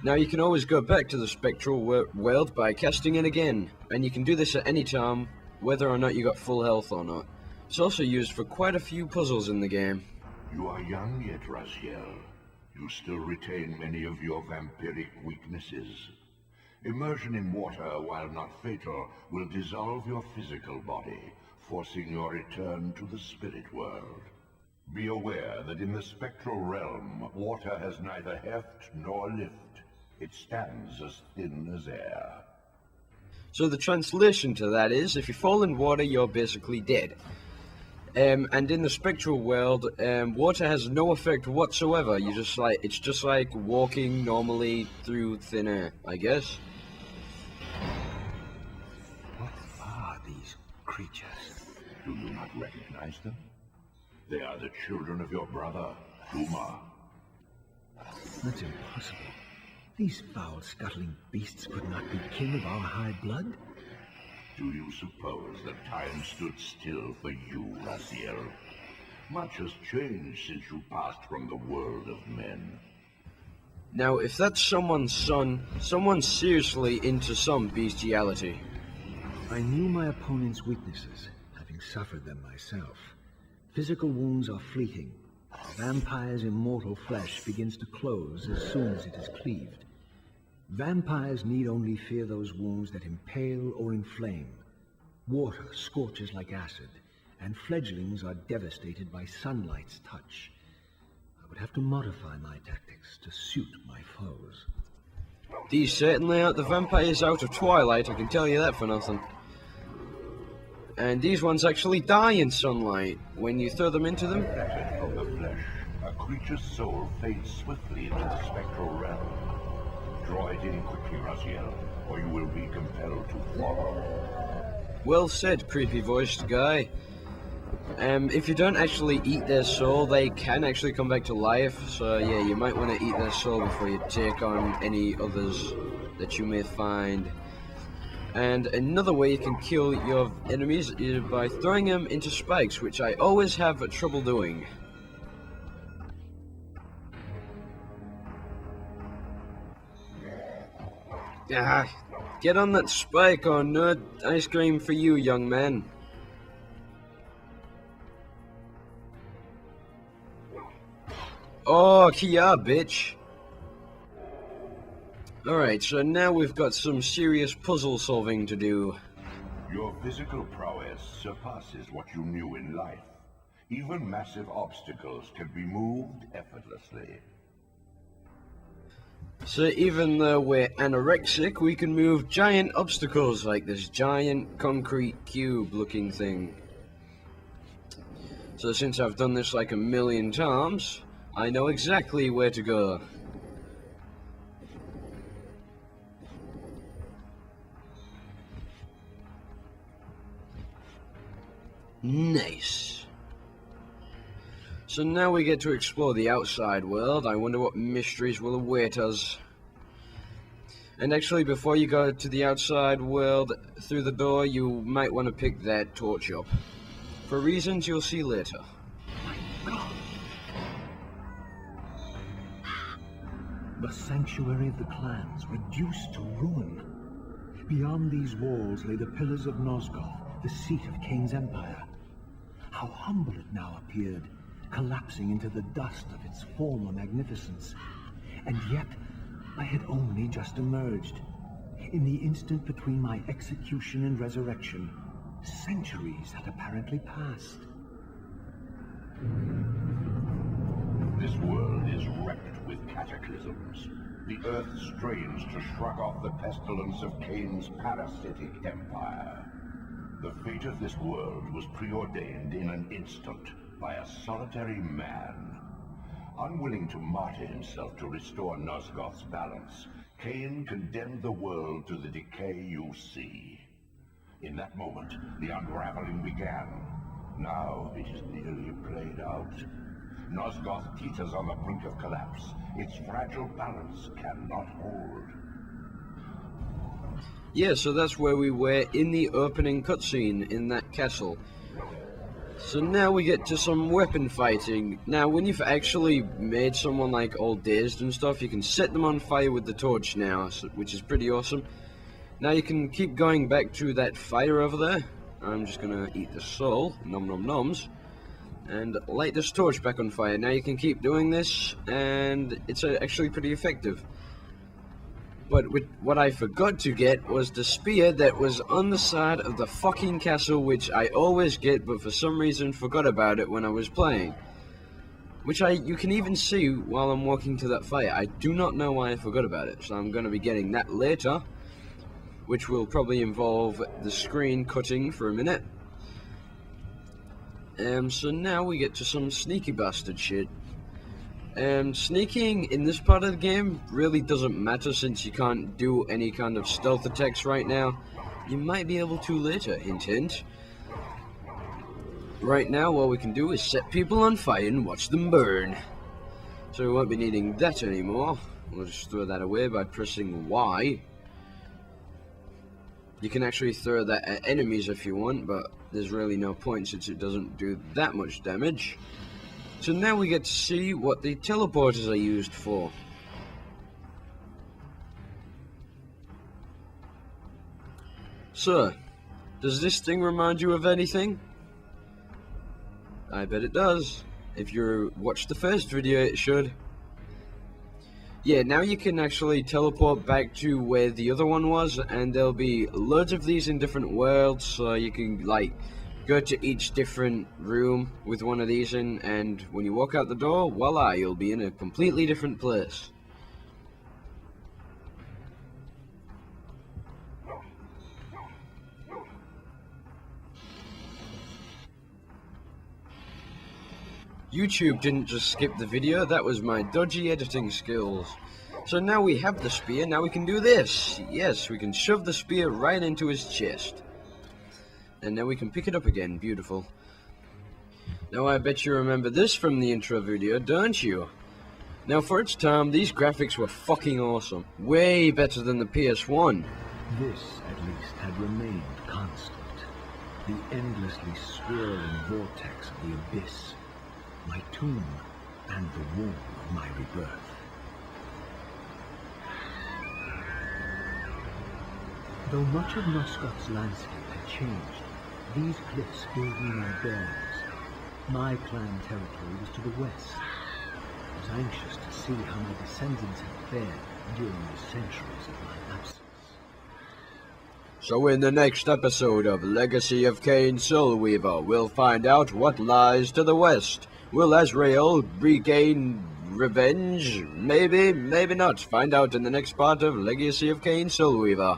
Now you can always go back to the spectral world by casting it again, and you can do this at any time, whether or not you got full health or not. It's also used for quite a few puzzles in the game. You are young yet, Raziel. You still retain many of your vampiric weaknesses. Immersion in water, while not fatal, will dissolve your physical body, forcing your return to the spirit world. Be aware that in the spectral realm, water has neither heft nor lift. It stands as thin as air. So the translation to that is, if you fall in water, you're basically dead. And in the spectral world, water has no effect whatsoever. It's just like walking normally through thin air, I guess. What are these creatures? Do you not recognize them? They are the children of your brother, Duma. That's impossible. These foul, scuttling beasts could not be kin of our high blood. Do you suppose that time stood still for you, Raziel? Much has changed since you passed from the world of men. Now, if that's someone's son, someone's seriously into some bestiality. I knew my opponent's weaknesses, having suffered them myself. Physical wounds are fleeting. A vampire's immortal flesh begins to close as soon as it is cleaved. Vampires need only fear those wounds that impale or inflame. Water scorches like acid, and fledglings are devastated by sunlight's touch. I would have to modify my tactics to suit my foes. These certainly aren't the vampires out of Twilight, I can tell you that for nothing. And these ones actually die in sunlight when you throw them into them. From the flesh, a creature's soul fades swiftly into the spectral realm. Draw it in quickly, Raziel, or you will be compelled to follow. Well said, creepy-voiced guy. If you don't actually eat their soul, they can actually come back to life. So yeah, you might want to eat their soul before you take on any others that you may find. And another way you can kill your enemies is by throwing them into spikes, which I always have trouble doing. Ah, get on that spike or no ice cream for you, young man. Oh, Kia, bitch. Alright, so now we've got some serious puzzle solving to do. Your physical prowess surpasses what you knew in life. Even massive obstacles can be moved effortlessly. So even though we're anorexic, we can move giant obstacles like this giant concrete cube looking thing. So since I've done this like a million times, I know exactly where to go. Nice. So now we get to explore the outside world. I wonder what mysteries will await us. And actually, before you go to the outside world through the door, you might want to pick that torch up. For reasons you'll see later. The sanctuary of the clans reduced to ruin. Beyond these walls lay the pillars of Nosgoth, the seat of Kain's empire. How humble it now appeared, collapsing into the dust of its former magnificence. And yet, I had only just emerged. In the instant between my execution and resurrection, centuries had apparently passed. This world is wrecked with cataclysms. The earth strains to shrug off the pestilence of Kain's parasitic empire. The fate of this world was preordained in an instant by a solitary man. Unwilling to martyr himself to restore Nosgoth's balance, Kain condemned the world to the decay you see. In that moment, the unraveling began. Now it is nearly played out. Nosgoth teeters on the brink of collapse. Its fragile balance cannot hold. Yeah, so that's where we were in the opening cutscene in that castle. So now we get to some weapon fighting. Now when you've actually made someone like all dazed and stuff, you can set them on fire with the torch now, which is pretty awesome. Now you can keep going back to that fire over there. I'm just gonna eat the soul, nom nom noms, and light this torch back on fire. Now you can keep doing this, and it's actually pretty effective. But what I forgot to get was the spear that was on the side of the fucking castle, which I always get, but for some reason forgot about it when I was playing. Which you can even see while I'm walking to that fire. I do not know why I forgot about it, so I'm going to be getting that later, which will probably involve the screen cutting for a minute. So now we get to some sneaky bastard shit. Sneaking in this part of the game really doesn't matter since you can't do any kind of stealth attacks right now. You might be able to later, hint hint. Right now what we can do is set people on fire and watch them burn. So we won't be needing that anymore. We'll just throw that away by pressing Y. You can actually throw that at enemies if you want, but there's really no point since it doesn't do that much damage. So now we get to see what the teleporters are used for. So, does this thing remind you of anything? I bet it does. If you watched the first video, it should. Yeah, now you can actually teleport back to where the other one was, and there'll be loads of these in different worlds, so you can, like, go to each different room with one of these in, and when you walk out the door, voila, you'll be in a completely different place. YouTube didn't just skip the video, that was my dodgy editing skills. So now we have the spear, now we can do this. Yes, we can shove the spear right into his chest. And now we can pick it up again, beautiful. Now I bet you remember this from the intro video, don't you? Now for its time, these graphics were fucking awesome. Way better than the PS1. This, at least, had remained constant. The endlessly swirling vortex of the abyss. My tomb, and the womb of my rebirth. Though much of Noscott's landscape had changed, these cliffs gave me my bearings. My clan territory was to the west. I was anxious to see how my descendants had fared during the centuries of my absence. So in the next episode of Legacy of Kain Soulweaver, we'll find out what lies to the west. Will Azrael regain revenge? Maybe, maybe not. Find out in the next part of Legacy of Kain Soulweaver.